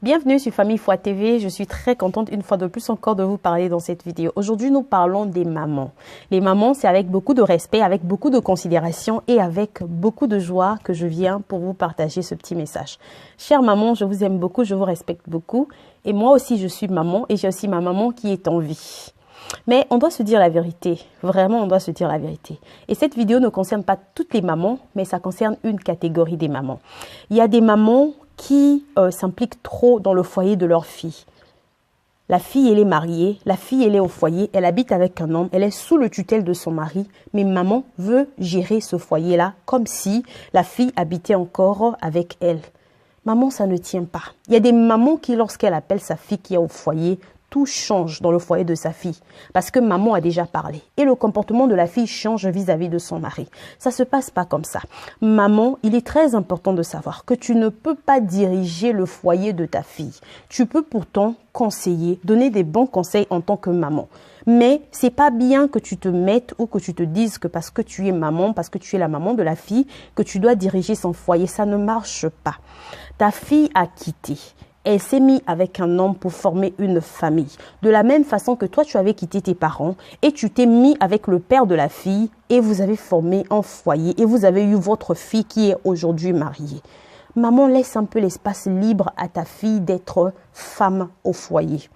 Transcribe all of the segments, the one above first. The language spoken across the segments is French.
Bienvenue sur Famille Foi TV, je suis très contente une fois de plus encore de vous parler dans cette vidéo. Aujourd'hui, nous parlons des mamans. Les mamans, c'est avec beaucoup de respect, avec beaucoup de considération et avec beaucoup de joie que je viens pour vous partager ce petit message. Chère maman, je vous aime beaucoup, je vous respecte beaucoup et moi aussi je suis maman et j'ai aussi ma maman qui est en vie. Mais on doit se dire la vérité, vraiment on doit se dire la vérité. Et cette vidéo ne concerne pas toutes les mamans, mais ça concerne une catégorie des mamans. Il y a des mamans qui s'impliquent trop dans le foyer de leur fille. La fille, elle est mariée, la fille, elle est au foyer, elle habite avec un homme, elle est sous le tutelle de son mari, mais maman veut gérer ce foyer-là comme si la fille habitait encore avec elle. Maman, ça ne tient pas. Il y a des mamans qui, lorsqu'elle appelle sa fille qui est au foyer, tout change dans le foyer de sa fille parce que maman a déjà parlé et le comportement de la fille change vis-à-vis de son mari. Ça se passe pas comme ça. Maman, il est très important de savoir que tu ne peux pas diriger le foyer de ta fille. Tu peux pourtant conseiller, donner des bons conseils en tant que maman. Mais c'est pas bien que tu te mettes ou que tu te dises que parce que tu es maman, parce que tu es la maman de la fille, que tu dois diriger son foyer. Ça ne marche pas. Ta fille a quitté. Elle s'est mise avec un homme pour former une famille. De la même façon que toi, tu avais quitté tes parents et tu t'es mis avec le père de la fille et vous avez formé un foyer et vous avez eu votre fille qui est aujourd'hui mariée. Maman, laisse un peu l'espace libre à ta fille d'être femme au foyer.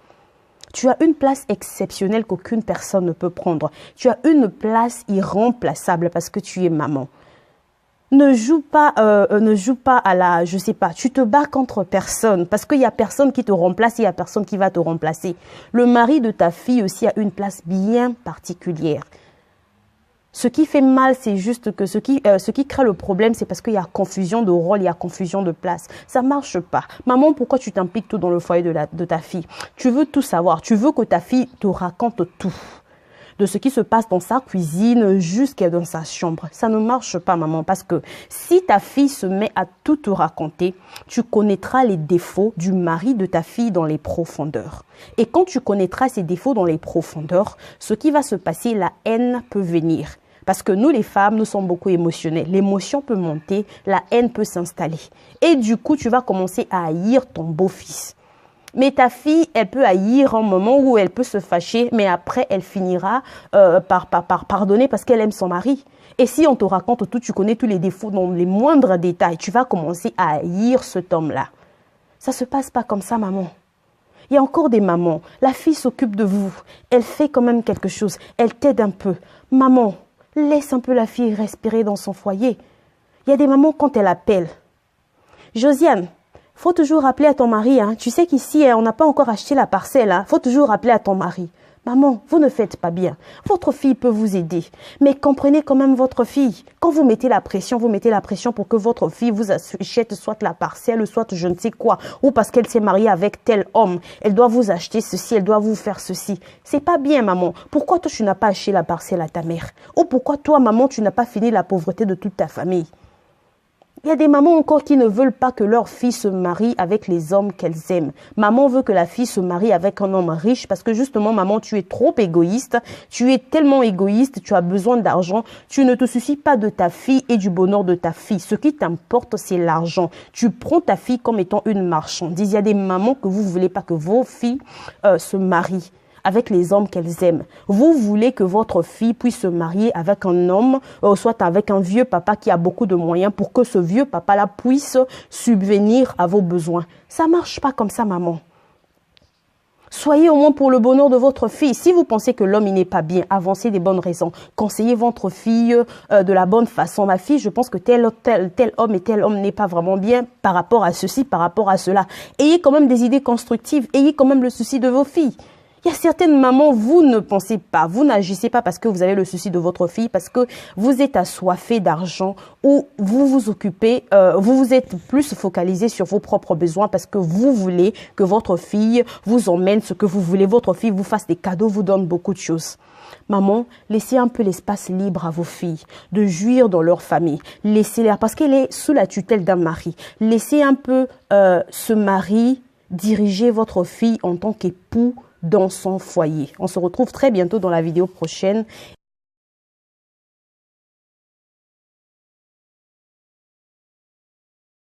Tu as une place exceptionnelle qu'aucune personne ne peut prendre. Tu as une place irremplaçable parce que tu es maman. Ne joue pas à la, je sais pas, tu te bats contre personne parce qu'il y a personne qui te remplace, il y a personne qui va te remplacer. Le mari de ta fille aussi a une place bien particulière. Ce qui fait mal, c'est juste que ce qui crée le problème, c'est parce qu'il y a confusion de rôle, il y a confusion de place. Ça marche pas. Maman, pourquoi tu t'impliques tout dans le foyer de ta fille? Tu veux tout savoir, tu veux que ta fille te raconte tout. De ce qui se passe dans sa cuisine jusqu'à dans sa chambre. Ça ne marche pas, maman, parce que si ta fille se met à tout te raconter, tu connaîtras les défauts du mari de ta fille dans les profondeurs. Et quand tu connaîtras ces défauts dans les profondeurs, ce qui va se passer, la haine peut venir. Parce que nous, les femmes, nous sommes beaucoup émotionnelles. L'émotion peut monter, la haine peut s'installer. Et du coup, tu vas commencer à haïr ton beau-fils. Mais ta fille, elle peut haïr un moment où elle peut se fâcher, mais après, elle finira par pardonner parce qu'elle aime son mari. Et si on te raconte tout, tu connais tous les défauts dans les moindres détails, tu vas commencer à haïr cet homme-là. Ça se passe pas comme ça, maman. Il y a encore des mamans. La fille s'occupe de vous. Elle fait quand même quelque chose. Elle t'aide un peu. Maman, laisse un peu la fille respirer dans son foyer. Il y a des mamans quand elle appelle. Josiane, faut toujours rappeler à ton mari, hein. Tu sais qu'ici, on n'a pas encore acheté la parcelle, hein. Faut toujours rappeler à ton mari. Maman, vous ne faites pas bien. Votre fille peut vous aider. Mais comprenez quand même votre fille. Quand vous mettez la pression pour que votre fille vous achète soit la parcelle, soit je ne sais quoi. Ou parce qu'elle s'est mariée avec tel homme. Elle doit vous acheter ceci, elle doit vous faire ceci. C'est pas bien, maman. Pourquoi toi, tu n'as pas acheté la parcelle à ta mère? Ou pourquoi toi, maman, tu n'as pas fini la pauvreté de toute ta famille? Il y a des mamans encore qui ne veulent pas que leur fille se marie avec les hommes qu'elles aiment. Maman veut que la fille se marie avec un homme riche parce que justement, maman, tu es trop égoïste. Tu es tellement égoïste, tu as besoin d'argent. Tu ne te soucies pas de ta fille et du bonheur de ta fille. Ce qui t'importe, c'est l'argent. Tu prends ta fille comme étant une marchandise. Il y a des mamans que vous ne voulez pas que vos filles se marient avec les hommes qu'elles aiment. Vous voulez que votre fille puisse se marier avec un homme, soit avec un vieux papa qui a beaucoup de moyens pour que ce vieux papa-là puisse subvenir à vos besoins. Ça ne marche pas comme ça, maman. Soyez au moins pour le bonheur de votre fille. Si vous pensez que l'homme n'est pas bien, avancez des bonnes raisons. Conseillez votre fille de la bonne façon. Ma fille, je pense que tel homme et tel homme n'est pas vraiment bien par rapport à ceci, par rapport à cela. Ayez quand même des idées constructives. Ayez quand même le souci de vos filles. Il y a certaines mamans, vous ne pensez pas, vous n'agissez pas parce que vous avez le souci de votre fille, parce que vous êtes assoiffé d'argent ou vous vous occupez, vous vous êtes plus focalisé sur vos propres besoins parce que vous voulez que votre fille vous emmène ce que vous voulez, votre fille vous fasse des cadeaux, vous donne beaucoup de choses. Maman, laissez un peu l'espace libre à vos filles de jouir dans leur famille. Laissez-les, parce qu'elle est sous la tutelle d'un mari. Laissez un peu ce mari diriger votre fille en tant qu'époux dans son foyer. On se retrouve très bientôt dans la vidéo prochaine